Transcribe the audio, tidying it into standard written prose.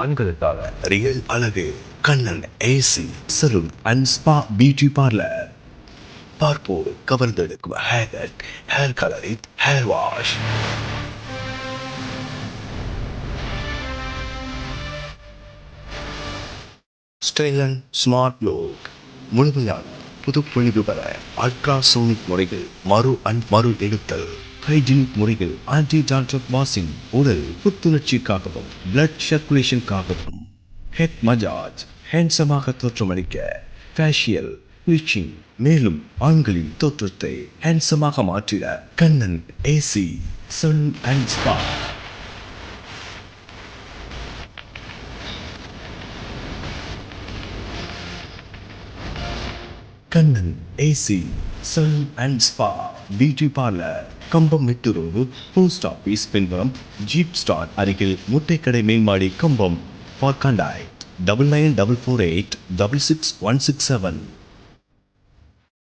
ஆண்களுக்காக real அழகு Kannan AC saloon and spa beauty parlour. பார்ப்போர் கவர்ந்தெடுக்கும் hair colouring, hair wash, style and smart look, முழுமையான புதுப்பொழிவு பெற அல்ட்ராசோனிக் முறைகள், மறு எடுத்தல், ஹைஜீனிக் முறைகள், ஆன்டி டான்ட்ரஃப் வாஷிங், உடல் புத்துணர்ச்சிக்காகவும் பிளட் சர்க்குலேஷனுக்காகவும், ஹெட் மசாஜ், ஹேண்ட்ஸமாக தோற்றமளிக்க ஃபேஷியல், ப்ளீச்சிங், மேலும் ஆண்களின் தோற்றத்தை ஹேண்ட்ஸமாக மாற்றிட Kannan AC saloon and spa. Kannan AC saloon and spa beauty parlour, Cumbum மெட்டுரோடு, போஸ்ட் ஆபீஸ் பின்புறம், ஜீப் ஸ்டார் அருகில், முட்டைக்கடை மேல்மாடி, கம்பம். For contact 9944866167.